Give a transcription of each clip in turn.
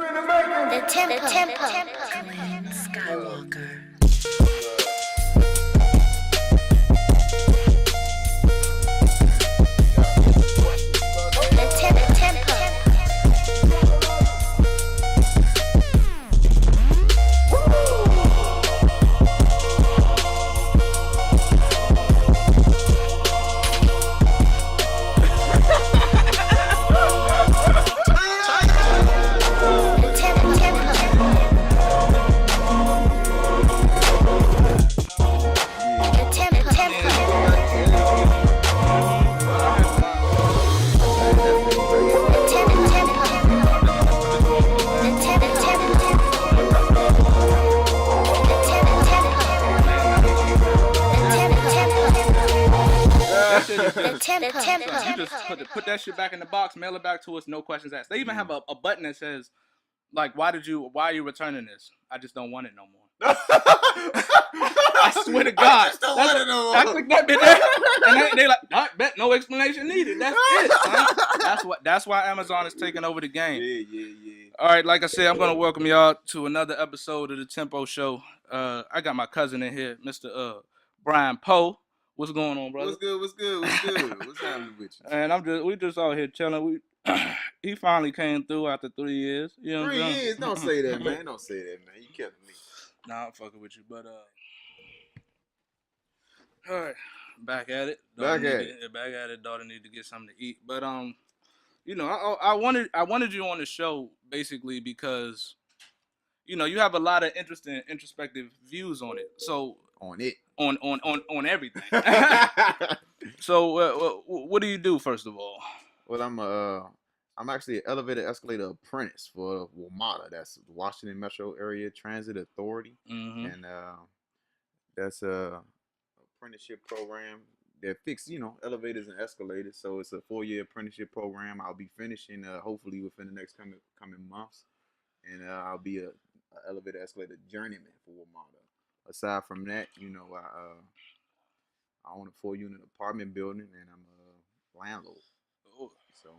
The Tempo. Skywalker. You just put that shit back in the box, mail it back to us, no questions asked. They even have a button that says, like, why are you returning this? I just don't want it no more. I swear to God. I just don't want it no more. I click that bit there, and they like, not bet, no explanation needed. That's it, son. That's why Amazon is taking over the game. Yeah. All right, like I said, I'm going to welcome y'all to another episode of the Tempo Show. I got my cousin in here, Mr. Brian Powe. What's going on, brother? What's good? What's happening with you? And we just out here chilling. He finally came through after 3 years. You know 3 years? Don't say that, man. Don't say that, man. You killing me. Nah, I'm fucking with you, but all right, back at it. Back at it. Daughter need to get something to eat, but you know, I wanted you on the show basically because, you know, you have a lot of interesting, introspective views on it. So on everything. So what do you do first of all? Well, I'm actually an elevator escalator apprentice for WMATA. That's the Washington Metro Area Transit Authority, and that's a apprenticeship program that fix, you know, elevators and escalators. So it's a 4-year apprenticeship program. I'll be finishing hopefully within the next coming months, and I'll be a elevator escalator journeyman for WMATA. Aside from that, you know, I own a 4-unit apartment building, and I'm a landlord. So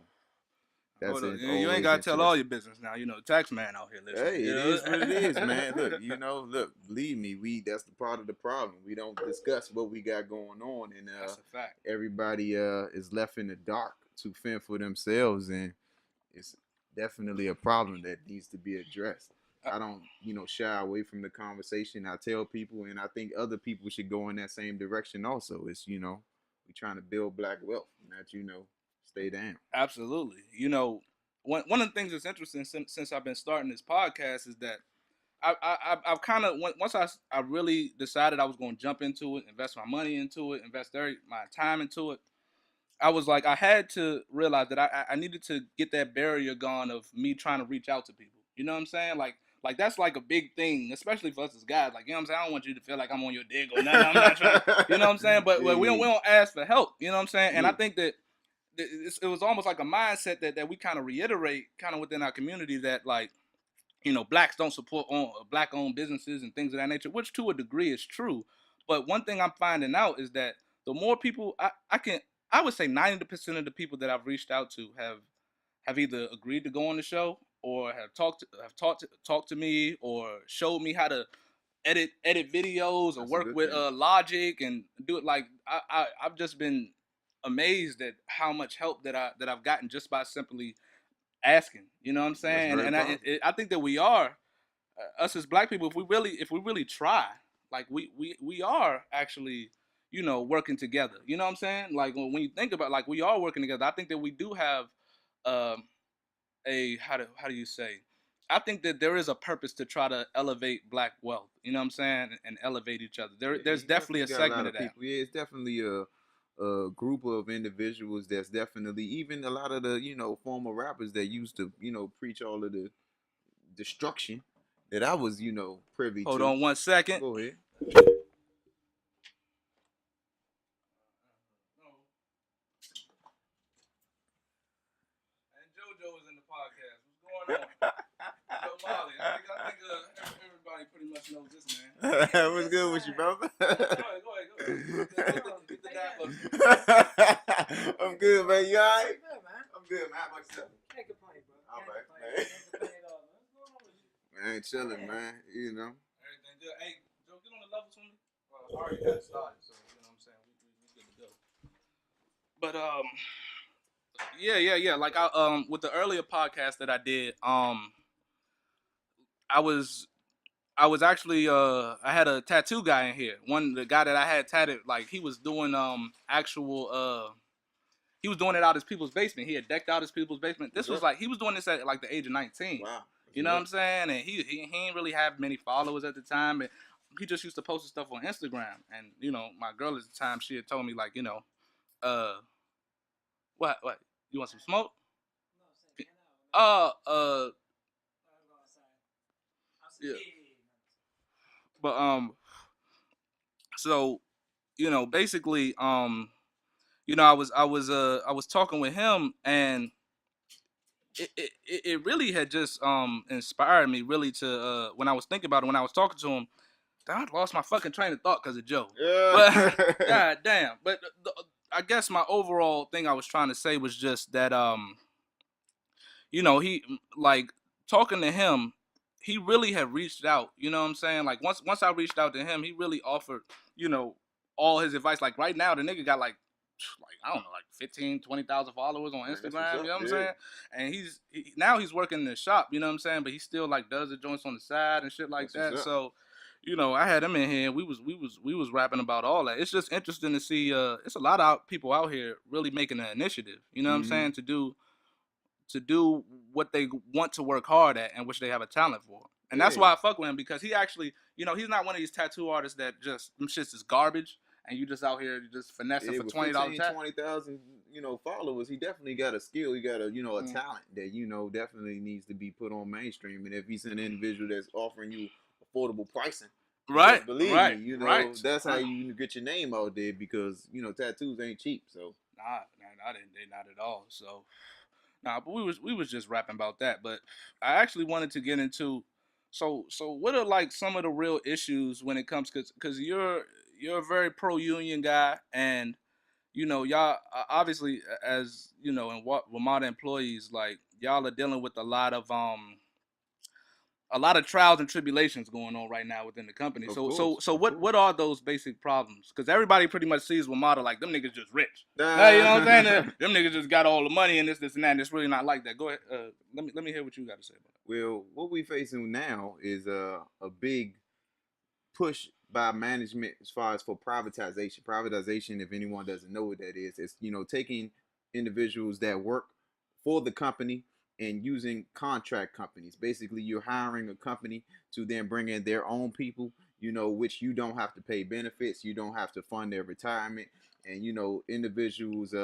that's it. You ain't gotta tell all your business now. You know, tax man out here listening. Hey, it is what it is, man. Look, believe me, that's the part of the problem. We don't discuss what we got going on, and that's a fact. Everybody is left in the dark to fend for themselves, and it's definitely a problem that needs to be addressed. I don't, shy away from the conversation. I tell people, and I think other people should go in that same direction also. It's, we trying to build black wealth, not, stay down. Absolutely. You know, one of the things that's interesting since I've been starting this podcast is that I've kind of, once I really decided I was going to jump into it, invest my money into it, invest my time into it, I was like, I had to realize that I needed to get that barrier gone of me trying to reach out to people. You know what I'm saying? Like that's like a big thing, especially for us as guys. Like, you know what I'm saying? I don't want you to feel like I'm on your dick or nothing. I'm not trying to, you know what I'm saying? But we don't ask for help. You know what I'm saying? And I think that it was almost like a mindset that we kind of reiterate kind of within our community that, like, blacks don't support black-owned businesses and things of that nature, which to a degree is true. But one thing I'm finding out is that the more people I would say 90% of the people that I've reached out to have either agreed to go on the show or have talked to me or showed me how to edit videos or work with Logic and do it. Like I've just been amazed at how much help that I've gotten just by simply asking. You know what I'm saying? And I think that we are us as black people, if we really try, like we are actually, working together. You know what I'm saying? Like when you think about, like, we are working together. I think that we do have how do you say? I think that there is a purpose to try to elevate black wealth. You know what I'm saying? And elevate each other. There's definitely a segment of that. People. Yeah, it's definitely a group of individuals that's definitely, even a lot of the former rappers that used to preach all of the destruction that I was privy to. Hold on 1 second. Go ahead. Molly. I think everybody pretty much knows this man. What's good with you, brother? Go ahead. Get the dap up. I'm good, man. You all right? Good, man. I'm good, man. How about yourself? Can't complain, bro. All right, man. Everything chilling, man. You know. Everything good. Hey, Joe, get on the levels for me. I already got it started, so you know what I'm saying. We good to go. But yeah. Like I with the earlier podcast that I did, I was actually I had a tattoo guy in here. The guy that I had tatted, like he was doing actual he was doing it out his people's basement. He had decked out his people's basement. This was like he was doing this at like the age of 19. Wow. You know what I'm saying? And he ain't really have many followers at the time, and he just used to post stuff on Instagram. And you know, my girl at the time, she had told me like, you know, what you want some smoke? Yeah. But so you know, basically, you know, I was talking with him, and it really had just inspired me really to when I was thinking about it, when I was talking to him. I lost my fucking train of thought because of Joe. Yeah. But god damn. But I guess my overall thing I was trying to say was just that you know, he like talking to him, he really had reached out. You know what I'm saying? Like once I reached out to him, he really offered, you know, all his advice. Like right now, the nigga got like I don't know, like 15,000-20,000 followers on Instagram. You know what I'm saying? And now he's working in the shop. You know what I'm saying? But he still like does the joints on the side and shit like that. So. You know, I had him in here. We was rapping about all that. It's just interesting to see. It's a lot of people out here really making an initiative. You know what I'm saying, to do what they want to work hard at and which they have a talent for. And that's why I fuck with him, because he actually, you know, he's not one of these tattoo artists that just them shits is garbage and you just out here just finessing for $20. 20,000, you know, followers. He definitely got a skill. He got a, you know, a talent that, you know, definitely needs to be put on mainstream. And if he's an individual that's offering you affordable pricing, right? Believe me, you know, that's how you get your name out there, because you know tattoos ain't cheap. So they not at all. So but we was just rapping about that. But I actually wanted to get into so what are like some of the real issues when it comes, because you're a very pro union guy, and you know y'all obviously, as you know, and what WMATA employees, like y'all are dealing with a lot of trials and tribulations going on right now within the company. So what are those basic problems? Because everybody pretty much sees WMATA like them niggas just rich. You know what I'm saying? Them niggas just got all the money and this and that. And it's really not like that. Go ahead. Let me hear what you got to say about it. Well, what we facing now is a big push by management as far as for privatization. Privatization, if anyone doesn't know what that is, it's, you know, taking individuals that work for the company and using contract companies. Basically, you're hiring a company to then bring in their own people, you know, which you don't have to pay benefits, you don't have to fund their retirement, and you know, individuals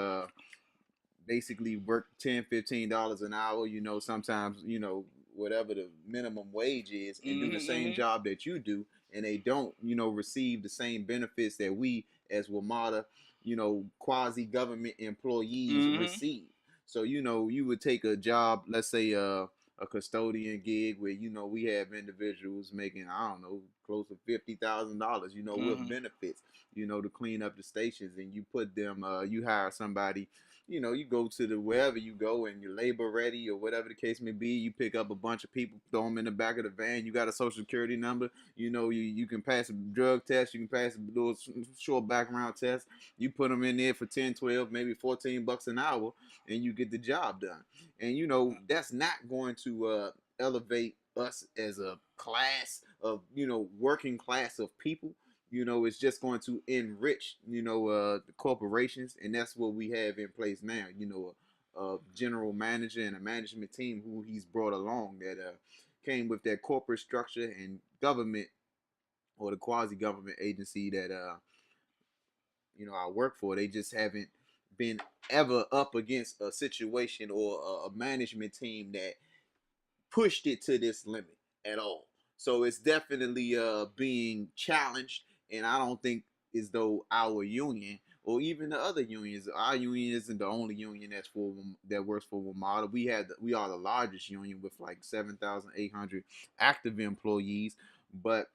basically work $10-15 an hour, you know, sometimes, you know, whatever the minimum wage is, and do the same job that you do, and they don't, you know, receive the same benefits that we as WMATA, you know, quasi-government employees receive. So, you know, you would take a job, let's say a custodian gig where, you know, we have individuals making, I don't know, close to $50,000, you know, with benefits, you know, to clean up the stations, and you put them, you hire somebody, you know, you go to the wherever you go and you're labor ready or whatever the case may be. You pick up a bunch of people, throw them in the back of the van. You got a social security number. You know, you can pass a drug test. You can pass a little short background test. You put them in there for 10, 12, maybe $14 an hour, and you get the job done. And, you know, that's not going to elevate us as a class of, you know, working class of people. You know, it's just going to enrich, you know, the corporations, and that's what we have in place now. You know, a general manager and a management team who he's brought along that came with that corporate structure and government, or the quasi-government agency that you know, I work for. They just haven't been ever up against a situation or a management team that pushed it to this limit at all. So it's definitely being challenged. And I don't think as though our union or even the other unions, our union isn't the only union that works for WMATA. We are the largest union with like 7,800 active employees, but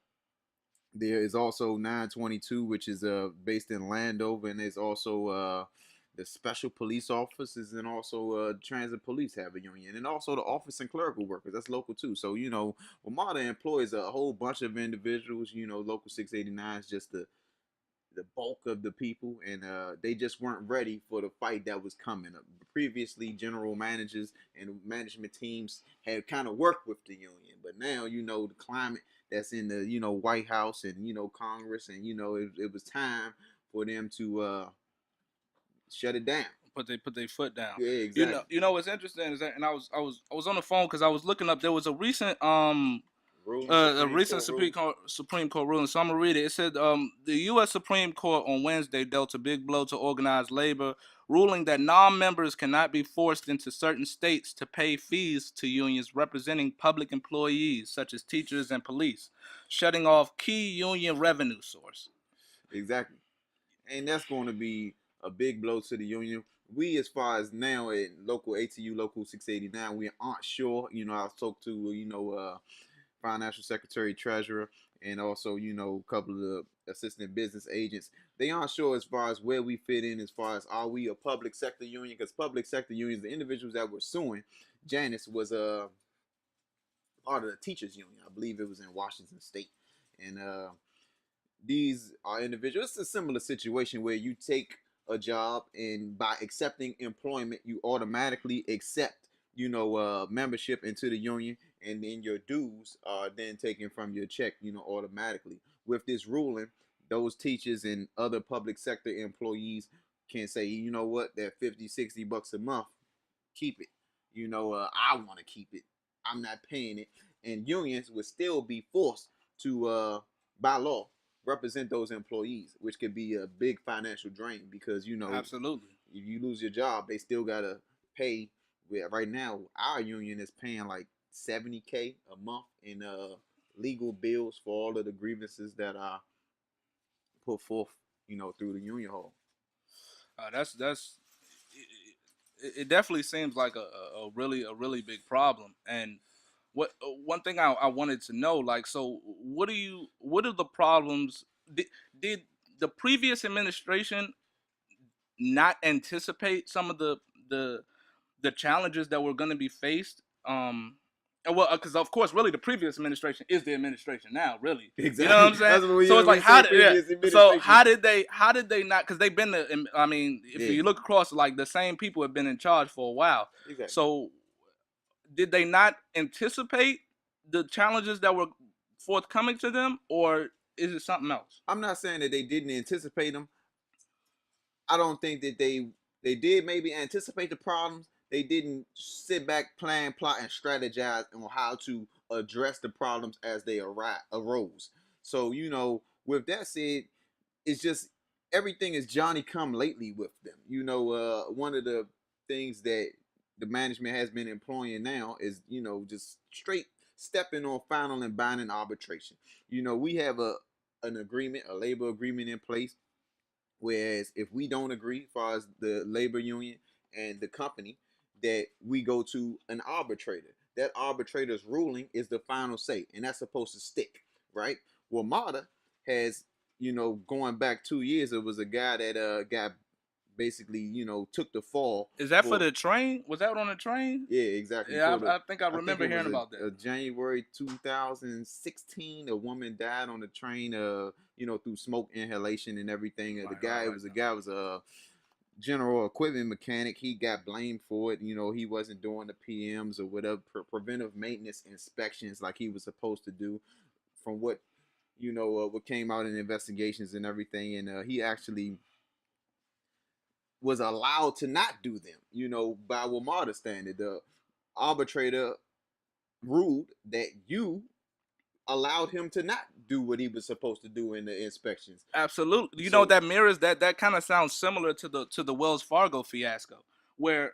there is also 922, which is based in Landover, and there's also the special police officers and also transit police have a union, and also the office and clerical workers. That's local too. So WMATA employs a whole bunch of individuals. Local 689 is just the bulk of the people, and they just weren't ready for the fight that was coming up. Previously, general managers and management teams had kind of worked with the union, but now the climate that's in the White House and Congress, and it was time for them to shut it down. Put their foot down. Yeah, exactly. What's interesting is that, and I was on the phone because I was looking up. There was a recent Supreme Court ruling. So I'm gonna read it. It said the U.S. Supreme Court on Wednesday dealt a big blow to organized labor, ruling that non-members cannot be forced into certain states to pay fees to unions representing public employees such as teachers and police, shutting off key union revenue source. Exactly, and that's going to be a big blow to the union. We, as far as now at local ATU, local 689, we aren't sure. I talked to Financial Secretary, Treasurer, and also a couple of the assistant business agents. They aren't sure as far as where we fit in, as far as are we a public sector union? Because public sector unions, the individuals that were suing, Janice was a part of the teachers union. I believe it was in Washington State, and these are individuals. It's a similar situation where you take a job, and by accepting employment, you automatically accept membership into the union, and then your dues are then taken from your check automatically. With this ruling, those teachers and other public sector employees can say, you know what, that $50-$60 a month, keep it. I want to keep it. I'm not paying it. And unions would still be forced to by law represent those employees, which could be a big financial drain, because absolutely, if you lose your job, they still gotta pay. Right now, our union is paying like $70K a month in legal bills for all of the grievances that are put forth, through the union hall. It definitely seems like a really big problem. And one thing I wanted to know, like, so what are the problems? Did the previous administration not anticipate some of the challenges that were going to be faced? Well, because of course, really, the previous administration is the administration now, really. Exactly. You know what I'm saying? So it's like, how did they not? Because they've been, I mean, if you look across, like, the same people have been in charge for a while. Exactly. So did they not anticipate the challenges that were forthcoming to them, or is it something else? I'm not saying that they didn't anticipate them. I don't think that they did maybe anticipate the problems. They didn't sit back, plan, plot, and strategize on how to address the problems as they arose. So, with that said, it's just everything is Johnny come lately with them. One of the things that the management has been employing now is, just straight stepping on final and binding arbitration. We have an agreement, a labor agreement in place. Whereas if we don't agree, as far as the labor union and the company, that we go to an arbitrator. That arbitrator's ruling is the final say, and that's supposed to stick, right? WMATA has, going back 2 years, it was a guy that got basically, took the fall. Is that for the train? Was that on the train? Yeah, exactly. Yeah, I think I remember hearing about that. January 2016, a woman died on the train, through smoke inhalation and everything. The guy was a general equipment mechanic. He got blamed for it. He wasn't doing the PMs or whatever, preventive maintenance inspections like he was supposed to do, from what what came out in investigations and everything. And he actually was allowed to not do them, by WMATA standard. The arbitrator ruled that you allowed him to not do what he was supposed to do in the inspections. Absolutely. That mirrors that kind of sounds similar to the Wells Fargo fiasco, where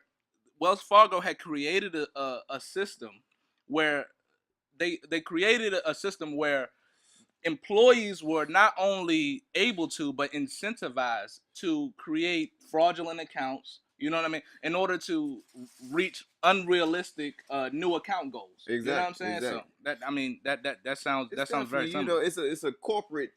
Wells Fargo had created a system where they created a system where employees were not only able to, but incentivized to create fraudulent accounts, you know what I mean, in order to reach unrealistic new account goals. Exactly. You know what I'm saying? Exactly. So that sounds very similar. It's a corporate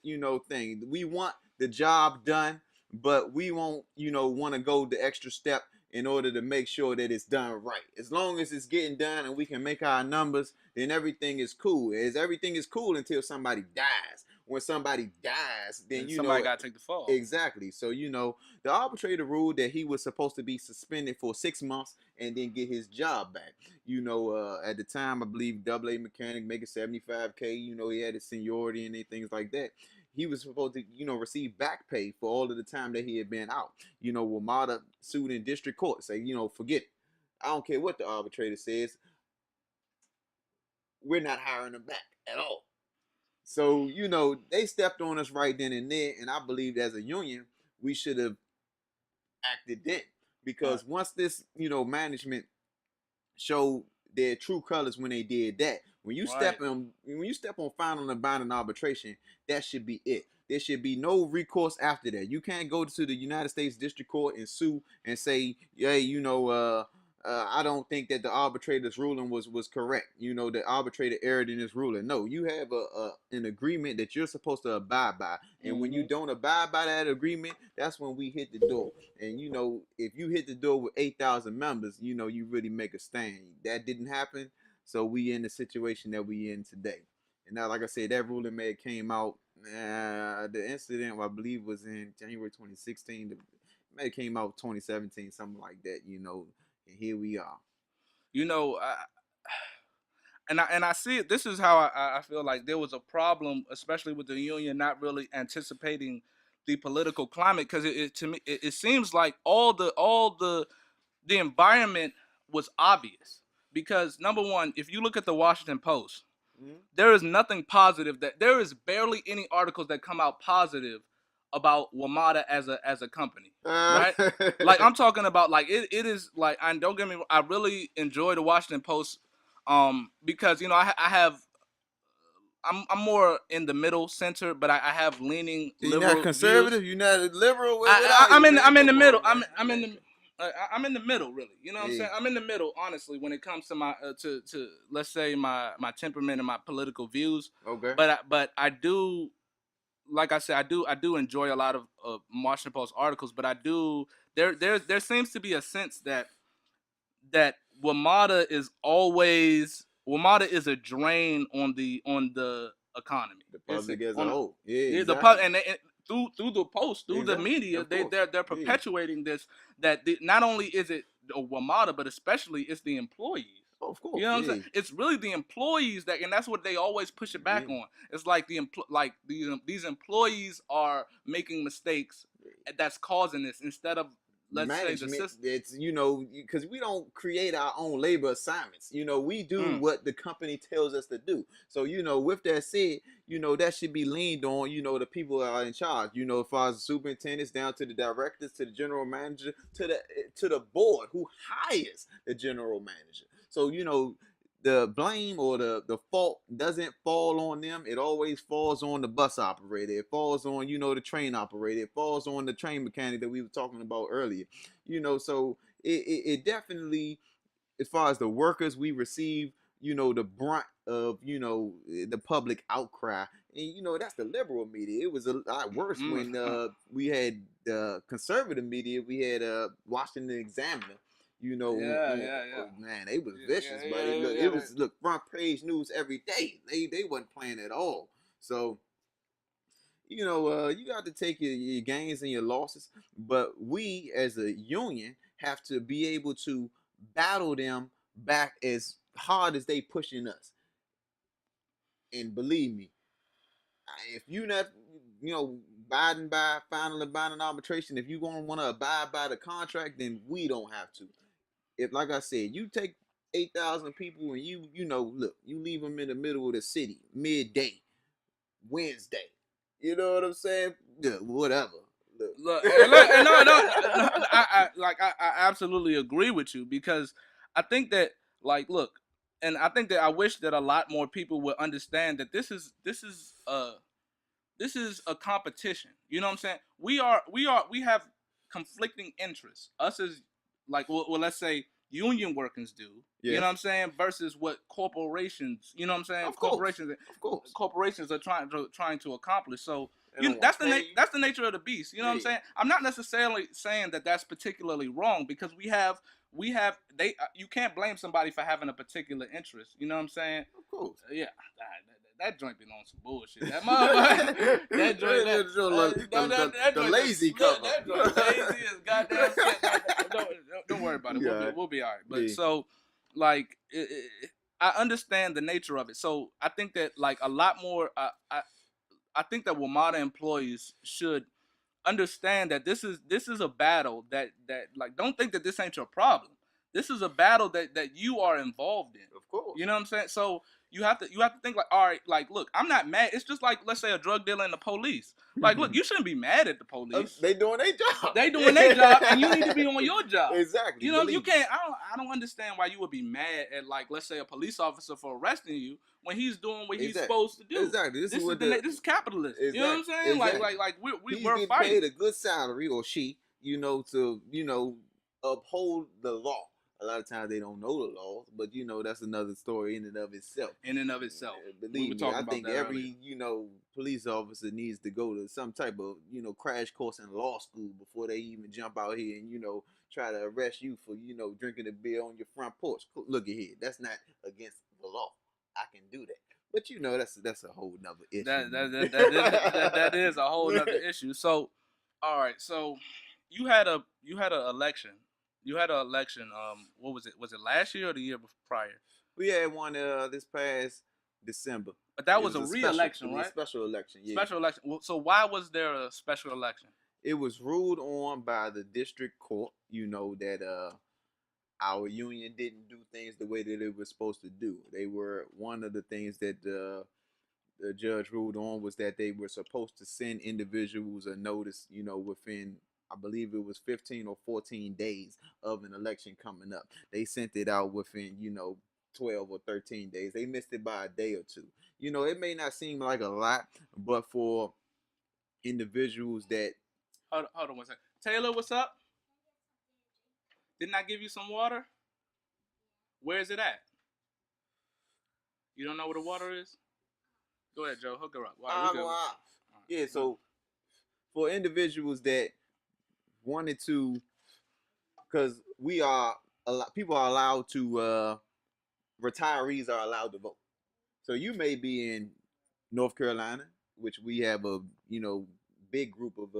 thing. We want the job done. but we won't, want to go the extra step in order to make sure that it's done right. As long as it's getting done and we can make our numbers, then everything is cool. Everything is cool until somebody dies. When somebody dies, then somebody got to take the fall. Exactly. So the arbitrator ruled that he was supposed to be suspended for 6 months and then get his job back. At the time, I believe AA mechanic making $75K. He had his seniority and things like that. He was supposed to, receive back pay for all of the time that he had been out. WMATA sued in district court, say, forget it. I don't care what the arbitrator says. We're not hiring him back at all. So, they stepped on us right then and there, and I believe as a union, we should have acted then. Because once this, management showed their true colors when they did that, when you step on final and binding arbitration, that should be it. There should be no recourse after that. You can't go to the United States District Court and sue and say, hey, I don't think that the arbitrator's ruling was correct. The arbitrator erred in his ruling. No, you have an agreement that you're supposed to abide by. And when you don't abide by that agreement, that's when we hit the door. And, if you hit the door with 8,000 members, you really make a stand. That didn't happen. So we in the situation that we in today. And now, like I said, that ruling may have came out. The incident, I believe, was in January 2016. It may have came out 2017, something like that, and here we are. And I see it. This is how I feel like there was a problem, especially with the union not really anticipating the political climate, because to me it seems like all the environment was obvious. Because number one, if you look at the Washington Post, there is nothing positive. There is barely any articles that come out positive about WMATA as a company, right? Like I'm talking about, like it is like, and don't get me wrong, I really enjoy the Washington Post, because I'm more in the middle center, but I have leaning liberal. You're not conservative. Views. You're not liberal. I'm in the middle. I'm in the middle, really. You know what I'm saying? I'm in the middle, honestly, when it comes to my to let's say my temperament and my political views. Okay. But I do. Like I said, I do enjoy a lot of Washington Post articles, but there seems to be a sense that WMATA is a drain on the economy. The public as a whole. Yeah, exactly. And through the Post, through the media, they're perpetuating this, that not only is it WMATA, but especially it's the employees. Of course, you know what I'm saying? It's really the employees and that's what they always push it back on. It's like these employees are making mistakes that's causing this, instead of say the system. It's because we don't create our own labor assignments. We do what the company tells us to do. So with that said, that should be leaned on. The people that are in charge. As far as the superintendents down to the directors, to the general manager, to the board who hires the general manager. So, the blame or the fault doesn't fall on them. It always falls on the bus operator. It falls on, the train operator. It falls on the train mechanic that we were talking about earlier. So it definitely, as far as the workers, we receive, the brunt of, the public outcry. And, that's the liberal media. It was a lot worse when we had conservative media. We had Washington Examiner. Man, they was vicious, buddy. It was front page news every day. They wasn't playing at all. So, you got to take your gains and your losses, but we as a union have to be able to battle them back as hard as they pushing us. And believe me, if you not, abiding by final and binding arbitration, if you gonna want to abide by the contract, then we don't have to. If, like I said, you take 8,000 people and you leave them in the middle of the city, midday, Wednesday. You know what I'm saying? Yeah, whatever. Look, I absolutely agree with you, because I think that, and I think that I wish that a lot more people would understand that this is a competition. You know what I'm saying? We have conflicting interests. Us as let's say union workers do. Yes. You know what I'm saying? Versus what corporations, you know what I'm saying? Corporations are trying to accomplish. So That's the nature of the beast. You know what I'm saying? I'm not necessarily saying that that's particularly wrong, because you can't blame somebody for having a particular interest. You know what I'm saying? Of course. Yeah. That joint be on some bullshit. That motherfucker. That joint. The lazy cover. That joint lazy as goddamn shit. Don't worry about it. We'll be all right. But so, like, I understand the nature of it. So I think that, like, a lot more. I think that WMATA employees should understand that this is a battle that like, don't think that this ain't your problem. This is a battle that you are involved in. Of course. You know what I'm saying? So you have to think, like, all right, like, look, I'm not mad. It's just like, let's say, a drug dealer and the police. Like, look, you shouldn't be mad at the police. They doing their job. They doing their job, and you need to be on your job. Exactly. You know, you can't. I don't understand why you would be mad at, like, let's say, a police officer for arresting you when he's doing what he's supposed to do. Exactly. This is capitalism. Exactly. You know what I'm saying? Exactly. Like we're getting fighting. paid a good salary, or she, to uphold the law. A lot of times they don't know the laws, but that's another story in and of itself. Believe me, I think every police officer needs to go to some type of crash course in law school before they even jump out here and try to arrest you for drinking a beer on your front porch. Look at here, that's not against the law. I can do that. But that's a whole nother issue. That is a whole nother issue. So, all right. So, you had an election. You had an election. What was it? Was it last year or the year prior? We had one this past December. But that was a re-election, right? Special election. Yeah. Special election. So why was there a special election? It was ruled on by the district court. That our union didn't do things the way that it was supposed to do. They were one of the things that the judge ruled on was that they were supposed to send individuals a notice, within, I believe it was 15 or 14 days of an election coming up. They sent it out within, 12 or 13 days. They missed it by a day or two. It may not seem like a lot, but for individuals that... Hold on 1 second. Taylor, what's up? Didn't I give you some water? Where is it at? You don't know where the water is? Go ahead, Joe. Hook her up. Yeah, so for individuals that wanted to, because people are allowed to, retirees are allowed to vote. So you may be in North Carolina, which we have a big group of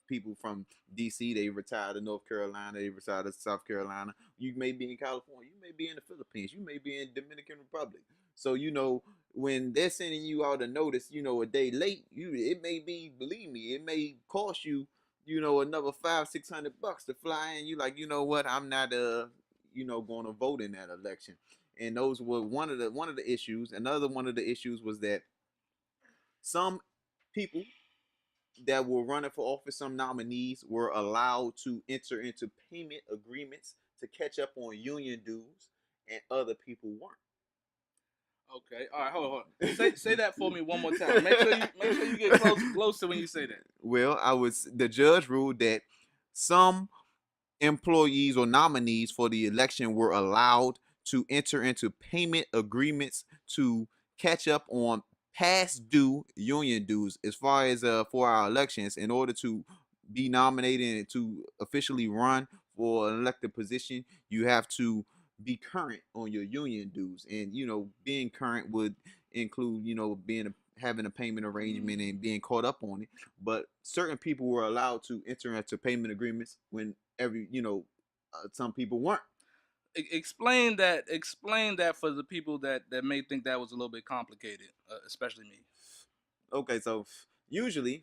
people from DC. They retire to North Carolina, they retire to South Carolina. You may be in California, you may be in the Philippines, you may be in Dominican Republic. So when they're sending you out a notice, a day late, it may be, believe me, it may cost you another $500-600 to fly in. You like, what, I'm not going to vote in that election. And those were one of the issues. Another one of the issues was that some people that were running for office, some nominees, were allowed to enter into payment agreements to catch up on union dues, and other people weren't. Okay, all right, hold on. Say that for me one more time. Make sure you get close to when you say that. Well, the judge ruled that some employees or nominees for the election were allowed to enter into payment agreements to catch up on past due union dues as far as for our elections. In order to be nominated and to officially run for an elected position, you have to be current on your union dues. And being current would include having a payment arrangement and being caught up on it. But certain people were allowed to enter into payment agreements when some people weren't. Explain that for the people that may think that was a little bit complicated, especially me. Okay, so usually,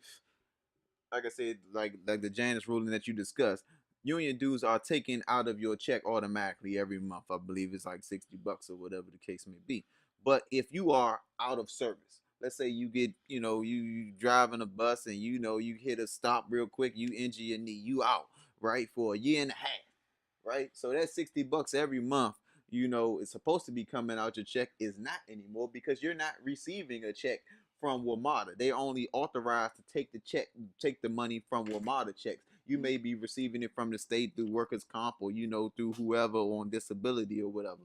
like I said, like the Janus ruling that you discussed, union dues are taken out of your check automatically every month. I believe it's like $60 or whatever the case may be. But if you are out of service, let's say you get, you driving a bus and you hit a stop real quick, you injure your knee, you out, right, for a year and a half. Right, so that $60 every month, it's supposed to be coming out your check, is not anymore, because you're not receiving a check from WMATA. They only authorized to take the money from WMATA checks. You may be receiving it from the state through workers' comp, or through whoever on disability or whatever.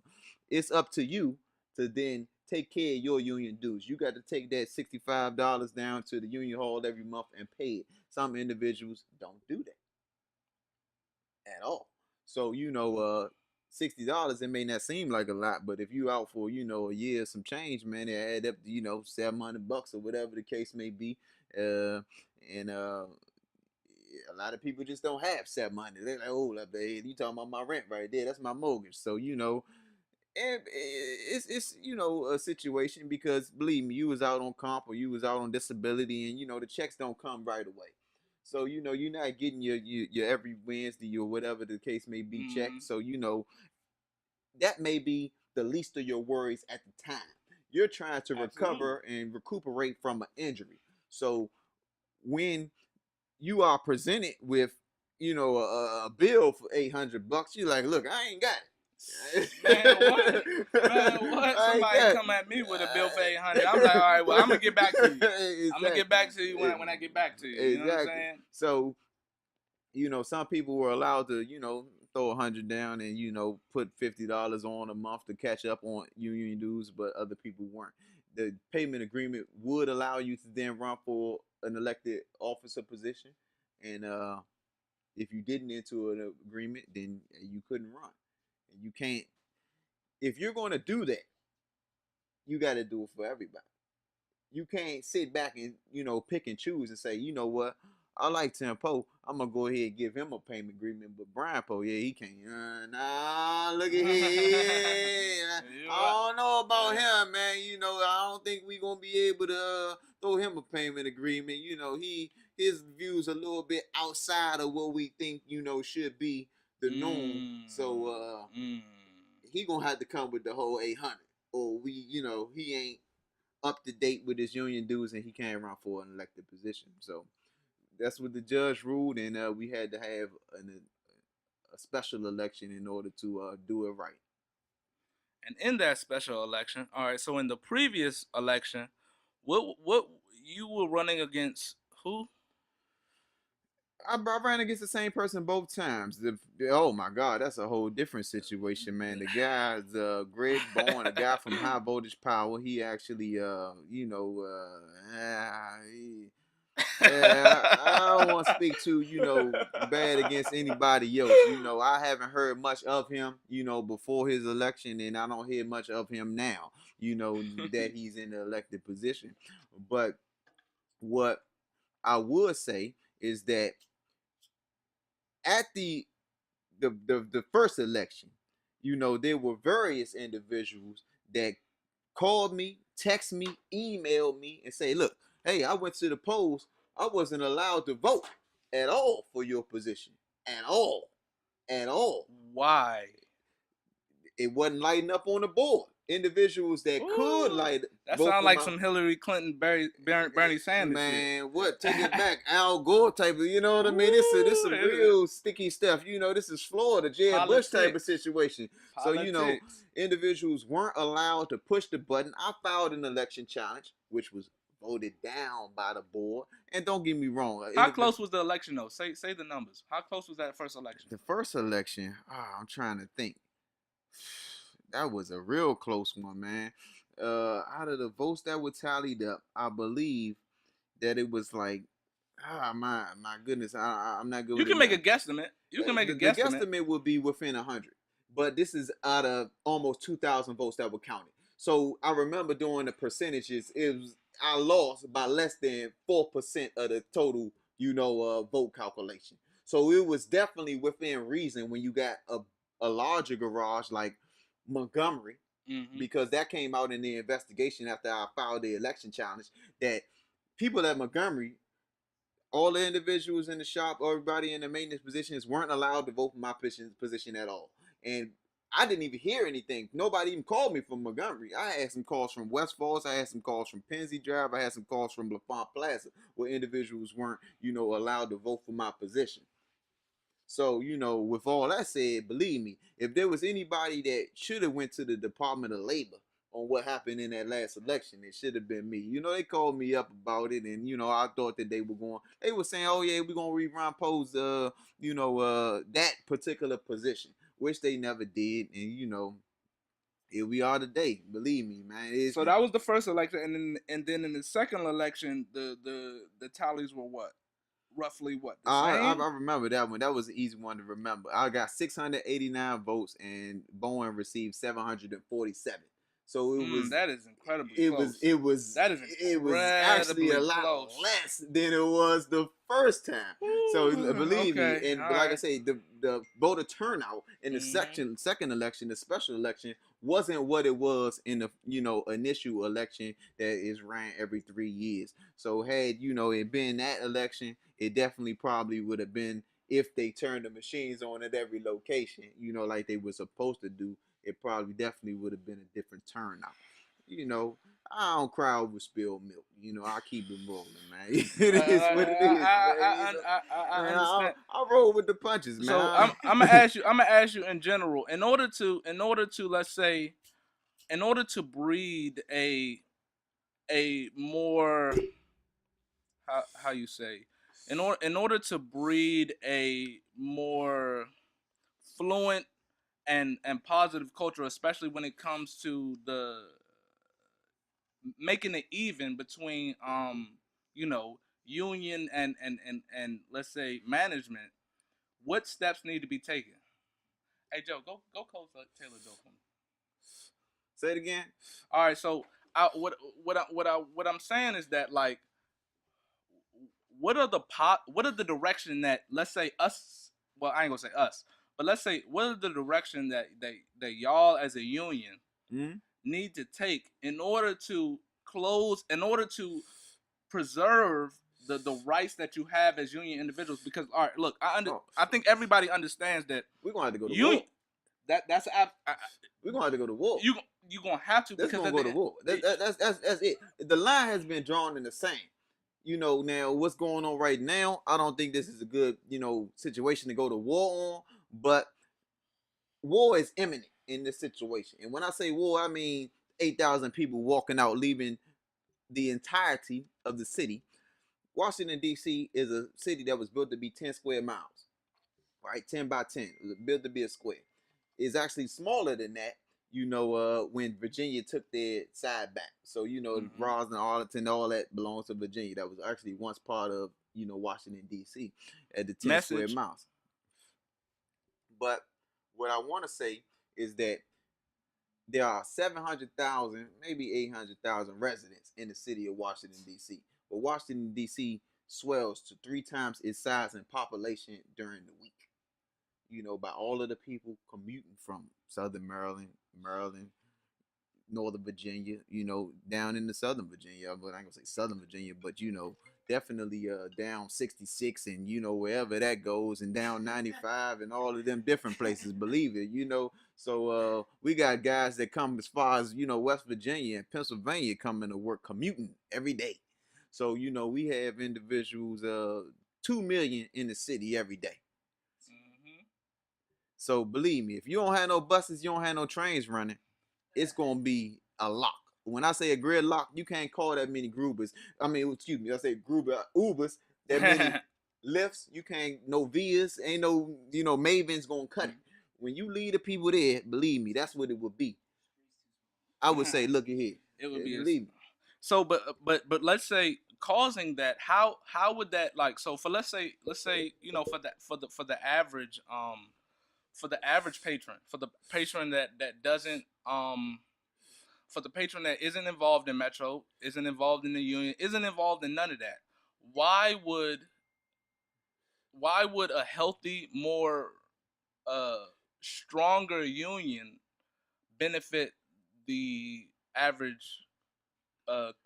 It's up to you to then take care of your union dues. You got to take that $65 down to the union hall every month and pay it. Some individuals don't do that at all. So, $60, it may not seem like a lot, but if you out for, a year, some change, man, it add up to, $700 or whatever the case may be. And a lot of people just don't have $700. They're like, oh, you talking about my rent right there? That's my mortgage. So, it's a situation, because believe me, you was out on comp or you was out on disability, and the checks don't come right away. So you're not getting your every Wednesday or whatever the case may be checked. So that may be the least of your worries at the time. You're trying to recover and recuperate from an injury. So when you are presented with a bill for $800, you're like, look, I ain't got it. Man, what? Man, what? Somebody come at me with a bill for $800. I'm like, all right, well, I'm gonna get back to you. Exactly. I'm gonna get back to you when I get back to you. You know what I'm saying? So, some people were allowed to, throw $100 down and put $50 on a month to catch up on union dues, but other people weren't. The payment agreement would allow you to then run for an elected officer position, and if you didn't enter an agreement, then you couldn't run. You can't. If you're going to do that, you got to do it for everybody. You can't sit back and pick and choose and say, you know what, I like Tempo, I'm gonna go ahead and give him a payment agreement, but Brian Powe, yeah, he can't. Nah, look at here. I don't know about him, man. I don't think we gonna be able to throw him a payment agreement. His views a little bit outside of what we think should be the norm. So he gonna have to come with the whole 800, or he ain't up to date with his union dues and he can't run for an elected position. So that's what the judge ruled, and we had to have a special election in order to do it right. And in that special election, all right. So in the previous election, what you were running against who? I ran against the same person both times. Oh my God, that's a whole different situation, man. The guy's Greg Bowen, a guy from High Voltage Power. He actually, I don't want to speak too, bad against anybody else. I haven't heard much of him, before his election, and I don't hear much of him now, that he's in the elected position. But what I would say is that at the first election, there were various individuals that called me, text me, emailed me, and say, look, hey, I went to the polls. I wasn't allowed to vote at all for your position. At all. Why? It wasn't lighting up on the board. Individuals that could light. That sounds like some Hillary Clinton, Bernie Sanders. Man, shit. What? Take it back, Al Gore type of. You know what I mean? This is some real sticky stuff. This is Florida, Jeb Bush type of situation. Politics. So individuals weren't allowed to push the button. I filed an election challenge, which was voted down by the board. And don't get me wrong. How close was the election though? Say the numbers. How close was that first election? The first election, I'm trying to think. That was a real close one, man. Out of the votes that were tallied up, I believe that it was like, my goodness, I'm not good. You can make a guesstimate. You can make a guesstimate. The guesstimate would be within 100, but this is out of almost 2,000 votes that were counted. So I remember doing the percentages. I lost by less than 4% of the total, vote calculation. So it was definitely within reason when you got a larger garage like Montgomery, because that came out in the investigation after I filed the election challenge, that people at Montgomery, all the individuals in the shop, everybody in the maintenance positions weren't allowed to vote for my position at all. And I didn't even hear anything. Nobody even called me from Montgomery. I had some calls from West Falls. I had some calls from Pennsy Drive. I had some calls from LaFont Plaza, where individuals weren't, allowed to vote for my position. So, with all that said, believe me, if there was anybody that should have went to the Department of Labor on what happened in that last election, it should have been me. They called me up about it, and, I thought that they were saying, oh, yeah, we're going to rerun Poe's, that particular position, which they never did. And, here we are today. Believe me, man. So that was the first election, and then in the second election, the tallies were what? Roughly what? The same? I remember that one. That was an easy one to remember. I got 689 votes, and Bowen received 747. So that is incredibly close. That is it was actually a lot less than it was the first time. So believe me, and like I say, the voter turnout in the second election, the special election, wasn't what it was in the initial election that is ran every 3 years. So had it been that election, it definitely probably would have been, if they turned the machines on at every location, like they were supposed to do. It probably definitely would have been a different turnout. I don't cry over spilled milk. I keep it rolling, man. It is what it is. I understand. I roll with the punches, man. So I'm gonna ask you. I'm gonna ask you in general. In order to let's say, in order to breed a more how you say, in order to breed a more fluent and positive culture, especially when it comes to the making it even between union and let's say management, what steps need to be taken? Hey Joe, go close Taylor door for me. Say it again. All right, so what I'm saying is that, like, what are the direction that, let's say, us, well, I ain't gonna say us, but let's say, what are the direction that y'all as a union need to take in order to preserve the rights that you have as union individuals? Because, all right, look, I think everybody understands that we're gonna have to go to war. We're gonna have to go to war. You gonna have to, because gonna go to war. That's it. The line has been drawn in the sand. Now what's going on right now, I don't think this is a good, situation to go to war on, but war is imminent in this situation. And when I say war, I mean 8,000 people walking out, leaving the entirety of the city. Washington, D.C. is a city that was built to be 10 square miles, right? 10 by 10, built to be a square. It's actually smaller than that, when Virginia took their side back. So, Roslyn, Arlington, all that belongs to Virginia. That was actually once part of, Washington, D.C. at the 10 square miles. But what I want to say is that there are 700,000, maybe 800,000 residents in the city of Washington, D.C. But Washington, D.C. swells to 3 times its size in population during the week. By all of the people commuting from Southern Maryland, Northern Virginia, down into Southern Virginia. But I ain't gonna say Southern Virginia, but definitely down 66 and wherever that goes, and down 95 and all of them different places. Believe it, So we got guys that come as far as West Virginia and Pennsylvania coming to work, commuting every day. So we have individuals, 2 million in the city every day. So believe me, if you don't have no buses, you don't have no trains running, it's gonna be a lock. When I say a gridlock, you can't call that many Grubers. I say Ubers, that many lifts. You can't, no Vias, ain't no, Maven's gonna cut it. When you leave the people there, believe me, that's what it would be. I would say, look at here. It would be believe me. So, but let's say, causing that, how would that, like, so for let's say for the average patron, for the patron that doesn't for the patron that isn't involved in Metro, isn't involved in the union, isn't involved in none of that, why would a healthy, more stronger union benefit the average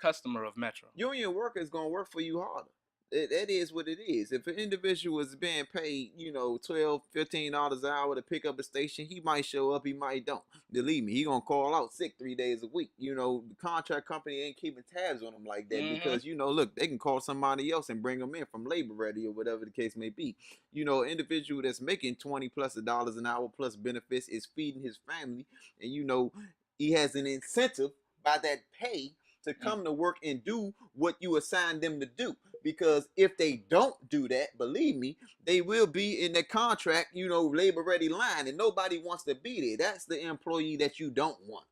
customer of Metro? Union worker is gonna work for you harder. That is what it is. If an individual is being paid, $12, $15 an hour to pick up a station, he might show up, he might don't. Believe me, he gonna call out sick 3 days a week. The contract company ain't keeping tabs on him like that because, look, they can call somebody else and bring them in from labor ready or whatever the case may be. An individual that's making $20+ an hour plus benefits is feeding his family, and he has an incentive by that pay to come to work and do what you assigned them to do. Because if they don't do that, believe me, they will be in the contract, labor ready line, and nobody wants to be there. That's the employee that you don't want.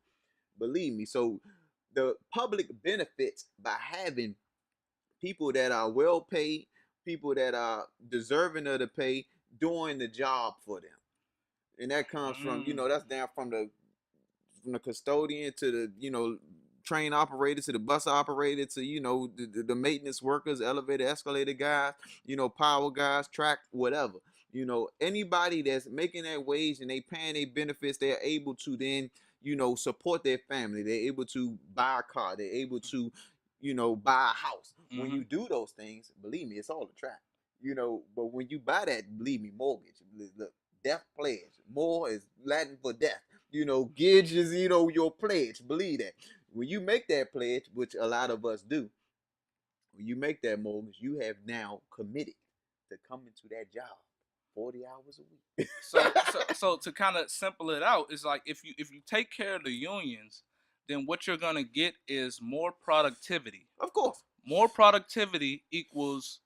Believe me. So the public benefits by having people that are well paid, people that are deserving of the pay, doing the job for them. And that comes from, that's down from the custodian to the, train operator to the bus operator to, the maintenance workers, elevator, escalator guys, power guys, track, whatever. Anybody that's making that wage and they paying their benefits, they're able to then, support their family. They're able to buy a car. They're able to, buy a house. When you do those things, believe me, it's all a trap. But when you buy that, believe me, mortgage, look, death pledge. More is Latin for death. Gidge is, your pledge. Believe that. When you make that pledge, which a lot of us do, when you make that mortgage, you have now committed to coming to that job 40 hours a week. so to kind of simple it out, it's like if you take care of the unions, then what you're gonna get is more productivity. Of course. More productivity equals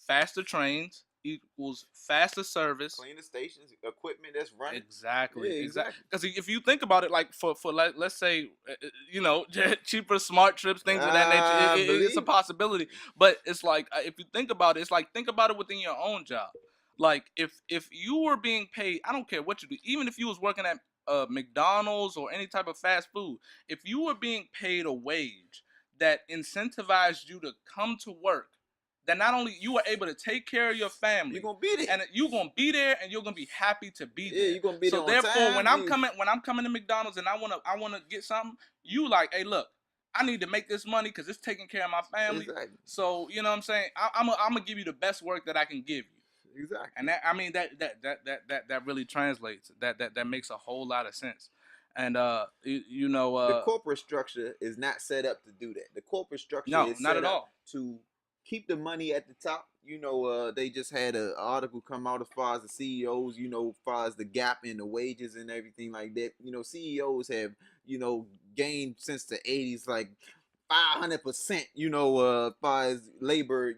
faster trains, equals faster service, cleaner stations, equipment that's running. Exactly. Because if you think about it, like for let's say, cheaper smart trips, things of that nature, it's a possibility. But it's like if you think about it, it's like think about it within your own job. Like if you were being paid, I don't care what you do, even if you was working at McDonald's or any type of fast food, if you were being paid a wage that incentivized you to come to work, that not only you are able to take care of your family, you're gonna be there, and you're gonna be there, and you're gonna be happy to be there. You're gonna be there. So therefore, when I'm coming to McDonald's and I wanna get something, you like, hey, look, I need to make this money because it's taking care of my family. Exactly. So you know what I'm saying? I'm gonna give you the best work that I can give you. Exactly. And that really translates. That makes a whole lot of sense. And the corporate structure is not set up to do that. The corporate structure is not set at all to keep the money at the top. They just had an article come out as far as the CEOs, as far as the gap in the wages and everything like that. CEOs have, gained since the 80s, like 500%, as far as labor,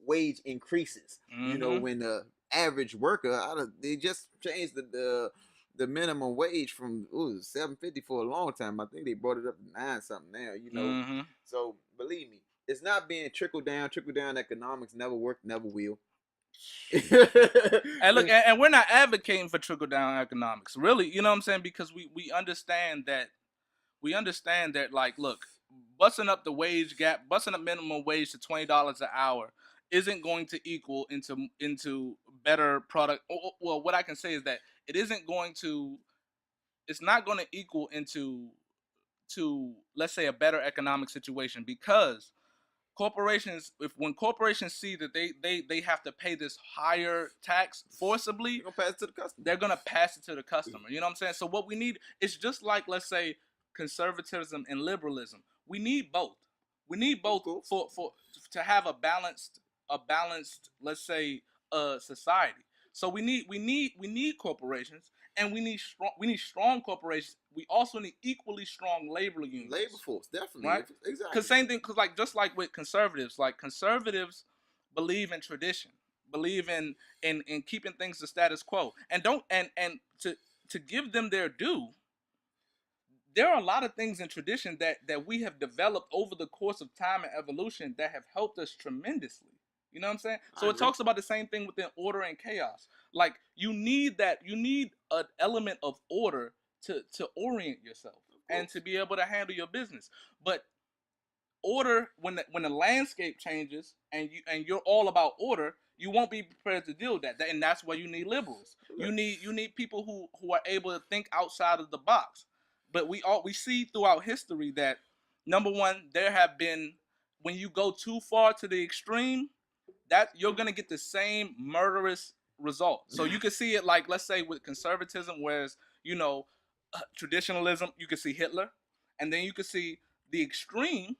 wage increases. When the average worker, they just changed the minimum wage from $7.50 for a long time. I think they brought it up to $9 something now, So believe me, it's not being trickled down. Trickle down economics never worked, never will. And look, and we're not advocating for trickle down economics, really. You know what I'm saying? Because we understand that like, look, busting up the wage gap, busting up minimum wage to $20 an hour isn't going to equal into better product. Well, what I can say is that it's not going to equal into let's say a better economic situation, because when corporations see that they have to pay this higher tax forcibly, they're gonna pass it to the customer. You know what I'm saying? So what we need is just like, let's say, conservatism and liberalism. We need both. We need both for to have a balanced, let's say, society. So we need corporations, and we need strong corporations. We also need equally strong labor unions. Labor force, definitely. Right? Exactly. Because same thing, because just like with conservatives, believe in tradition, believe in keeping things the status quo, and to give them their due. There are a lot of things in tradition that we have developed over the course of time and evolution that have helped us tremendously. You know what I'm saying? So it talks about the same thing within order and chaos. Like you need an element of order to orient yourself and to be able to handle your business. But order, when the landscape changes and you're all about order, you won't be prepared to deal with that. And that's why you need liberals. You need people who are able to think outside of the box. But we see throughout history that, number one, there have been, when you go too far to the extreme, that you're gonna get the same murderous result. So you can see it, like, let's say with conservatism, whereas traditionalism, you can see Hitler, and then you can see the extreme,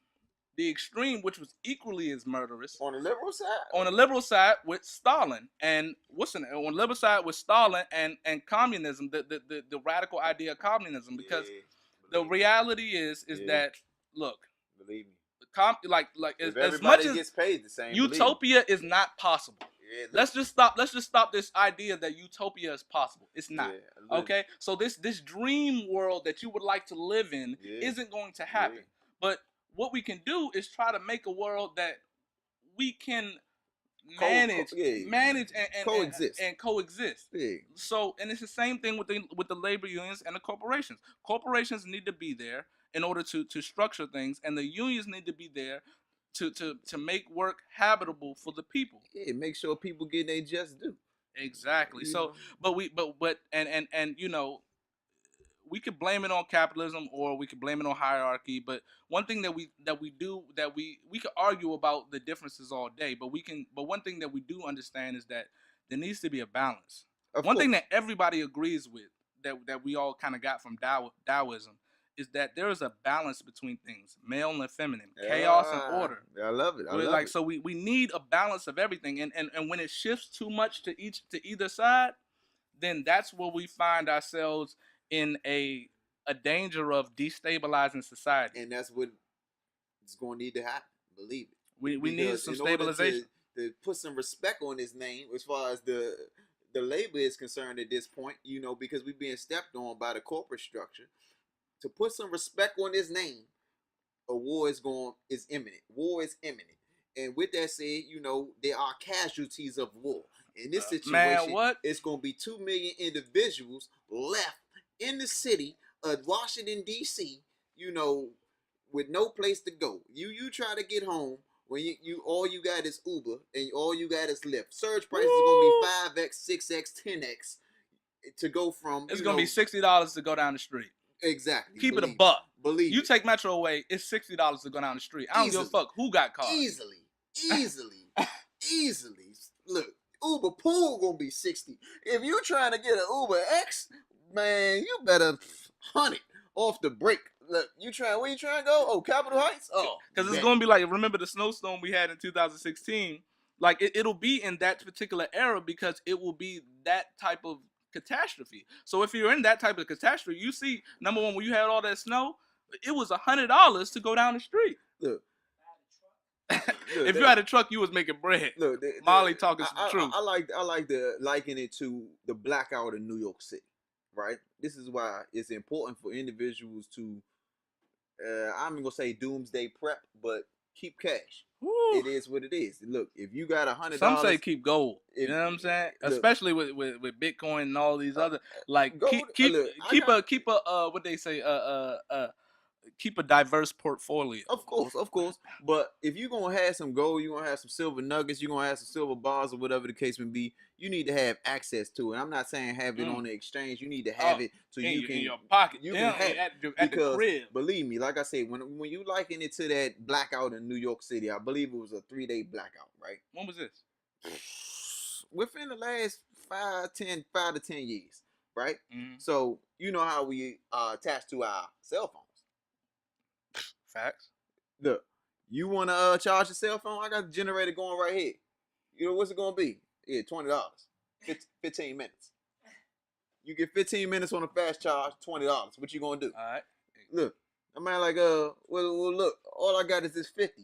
which was equally as murderous on the liberal side. On the liberal side with Stalin, and on the liberal side with Stalin and communism, the radical idea of communism, because the reality is that, look, believe me, like if as much as gets paid the same, utopia is not possible. Yeah, Let's just stop this idea that utopia is possible. It's not. Yeah, Okay? So this dream world that you would like to live in isn't going to happen. But what we can do is try to make a world that we can manage and coexist. Yeah. So, and it's the same thing with the labor unions and the corporations. Corporations need to be there in order to structure things, and the unions need to be there to make work habitable for the people. Yeah, make sure people get their just due. Exactly. So, but you know, we could blame it on capitalism or we could blame it on hierarchy. But one thing that we could argue about the differences all day, but one thing that we do understand is that there needs to be a balance. One thing that everybody agrees with that we all kind of got from Taoism is that there is a balance between things, male and feminine, chaos and order. I love it. So we need a balance of everything, and when it shifts too much to either side, then that's where we find ourselves in a danger of destabilizing society. And that's what is going to need to happen. Believe it. We need some stabilization. To put some respect on his name as far as the labor is concerned at this point, you know, because we're being stepped on by the corporate structure. To put some respect on his name, a war is imminent. War is imminent. And with that said, you know, there are casualties of war. In this situation, it's going to be 2 million individuals left in the city of Washington, D.C., you know, with no place to go. You try to get home when you all you got is Uber and all you got is Lyft. Surge prices are going to be 5x, 6x, 10x to go from... It's going to be $60 to go down the street. Exactly. Keep it a buck. Believe you take Metro away, it's $60 to go down the street. I don't give a fuck who got caught. Easily. Look, Uber pool gonna be 60. If you trying to get an Uber X, man, you better hunt it off the break. Look, where you trying to go? Oh, Capitol Heights? Oh, because it's gonna be like, remember the snowstorm we had in 2016? Like it'll be in that particular era because it will be that type of catastrophe. So if you're in that type of catastrophe, you see, number one, when you had all that snow, it was $100 to go down the street. Look, if you had a truck, you was making bread. Look, Molly talking some truth. I like to liken it to the blackout in New York City, right? This is why it's important for individuals to, I'm gonna say doomsday prep, but keep cash. Woo. It is what it is. Look, if you got $100, some say keep gold. You know what I'm saying? Look, especially with Bitcoin and all these other like gold, keep a what they say keep a diverse portfolio. Of course. But if you're going to have some gold, you're going to have some silver nuggets, you're going to have some silver bars or whatever the case may be, you need to have access to it. I'm not saying have it on the exchange. You need to have it so you can... in your pocket. You can have it at the crib. Believe me, like I said, when you liken it to that blackout in New York City, I believe it was a 3-day blackout, right? When was this? Within the last 5 to 10 years, right? Mm-hmm. So, you know how we attach to our cell phones. Facts. Look, you want to charge your cell phone? I got the generator going right here. You know what's it gonna be? Yeah, $20. 15 minutes. You get 15 minutes on a fast charge, $20. What you gonna do? All right. Look, I mean, like, well, look, all I got is this 50.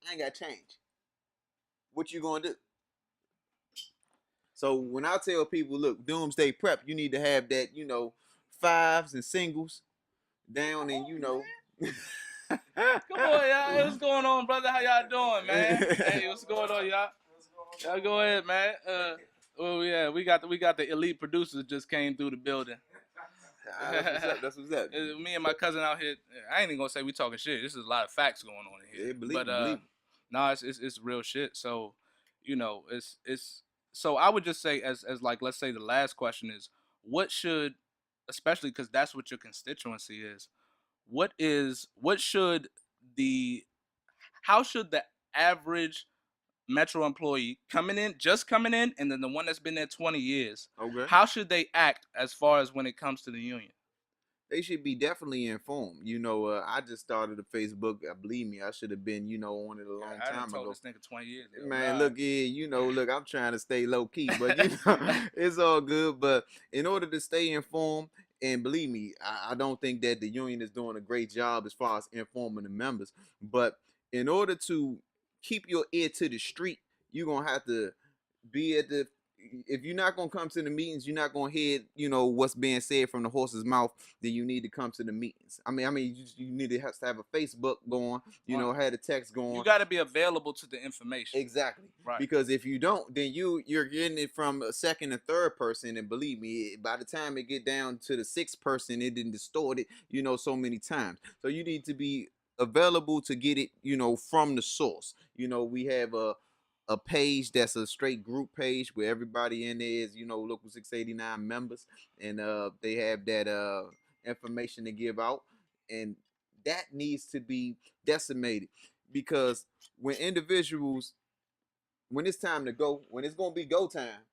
I ain't got change. What you gonna do? So when I tell people, look, doomsday prep, you need to have that, you know, fives and singles down, and you know. Come on, y'all. Hey, what's going on, brother? How y'all doing, man? Hey, what's going on, y'all? Y'all go ahead, man. Oh yeah, we got the elite producers just came through the building. That's what's up. Me and my cousin out here. I ain't even gonna say we talking shit. This is a lot of facts going on in here. Yeah, believe. No, it's real shit. So, you know, it's. So I would just say, as like, let's say the last question is, what should, especially because that's what your constituency is. How should the average Metro employee coming in, and then the one that's been there 20 years, okay, how should they act as far as when it comes to the union? They should be definitely informed. You know, I just started a Facebook. Believe me, I should have been, you know, on it a long time ago. I told this nigga 20 years ago. Man, look, yeah, you know, look, I'm trying to stay low key, but you know, it's all good. But in order to stay informed, and believe me, I don't think that the union is doing a great job as far as informing the members. But in order to keep your ear to the street, you're going to have to be at the. If you're not gonna come to the meetings, you're not gonna hear, what's being said from the horse's mouth. Then you need to come to the meetings. I mean, you need to have a Facebook going. Have the text going. You got to be available to the information. Exactly. Right. Because if you don't, then you're getting it from a second and third person, and believe me, by the time it get down to the sixth person, it didn't distort it, so many times. So you need to be available to get it, from the source. We have a page that's a straight group page where everybody in there is, local 689 members, and they have that information to give out, and that needs to be decimated, because when it's time to go, when it's gonna be go time,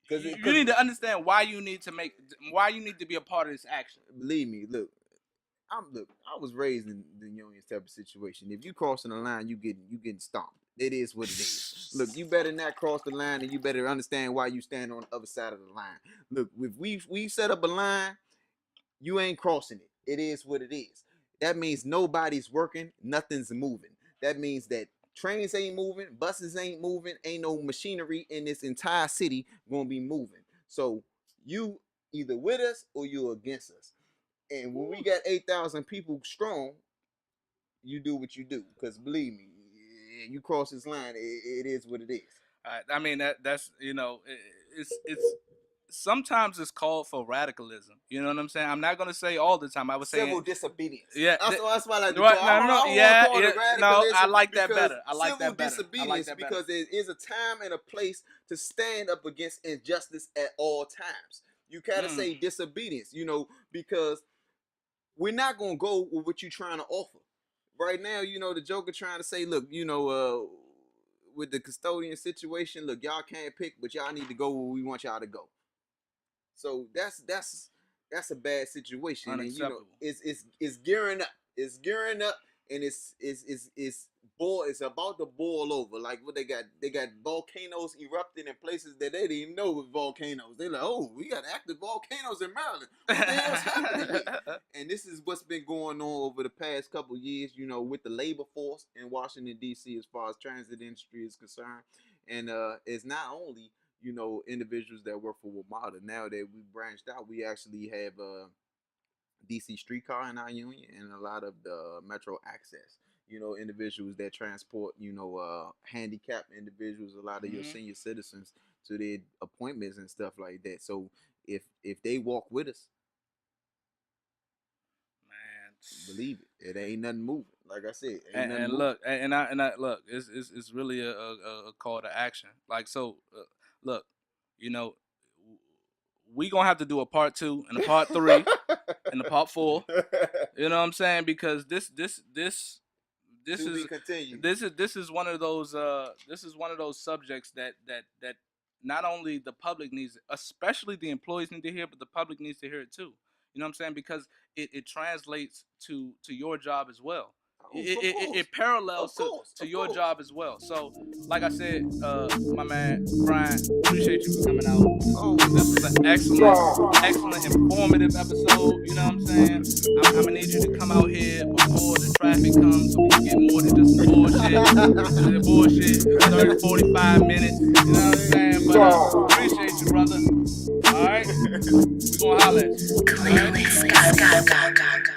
you need to understand why you need to be a part of this action. Believe me, look, I was raised in the Unions type of situation. If you crossing the line, you getting stomped. It is what it is. Look, you better not cross the line, and you better understand why you stand on the other side of the line. Look, if we set up a line, you ain't crossing it. It is what it is. That means nobody's working, nothing's moving. That means that trains ain't moving, buses ain't moving, ain't no machinery in this entire city gonna be moving. So you either with us or you against us. And when we got 8,000 people strong, you do what you do. Because believe me, you cross this line, it is what it is. I mean, that's it's sometimes it's called for radicalism. You know what I'm saying? I'm not gonna say all the time. I was saying civil disobedience. Yeah, that's why I like to right, I like that better. I like that better. Disobedience because there is a time and a place to stand up against injustice at all times. You gotta say disobedience, because we're not gonna go with what you're trying to offer. Right now, the Joker trying to say, look, with the custodian situation, look, y'all can't pick, but y'all need to go where we want y'all to go. So that's a bad situation. Unacceptable. And it's gearing up. It's gearing up, and it's about to boil over. Like what they got volcanoes erupting in places that they didn't even know was volcanoes. They're like, oh, we got active volcanoes in Maryland. What the hell's happening here? And this is what's been going on over the past couple years, with the labor force in Washington, D.C. as far as transit industry is concerned. And it's not only, individuals that work for WMATA. Now that we branched out, we actually have DC streetcar in our union and a lot of the metro access. Individuals that transport, handicapped individuals, a lot of your senior citizens to their appointments and stuff like that. So if they walk with us, man, believe it ain't nothing moving. Like I said, and look, it's really a call to action. Like, so, look, we gonna have to do a part 2 and a part 3 and a part 4. You know what I'm saying? Because this is one of those subjects that not only the public needs, especially the employees need to hear, but the public needs to hear it too. You know what I'm saying? Because it translates to your job as well. It parallels to your job as well. So, like I said, my man Brian, appreciate you for coming out. This was an excellent, informative episode. You know what I'm saying? I'm gonna need you to come out here before the traffic comes, so we can get more than just the bullshit. 30, 45 minutes. You know what I'm saying? But appreciate you, brother. All right, we gonna holler at you. All right?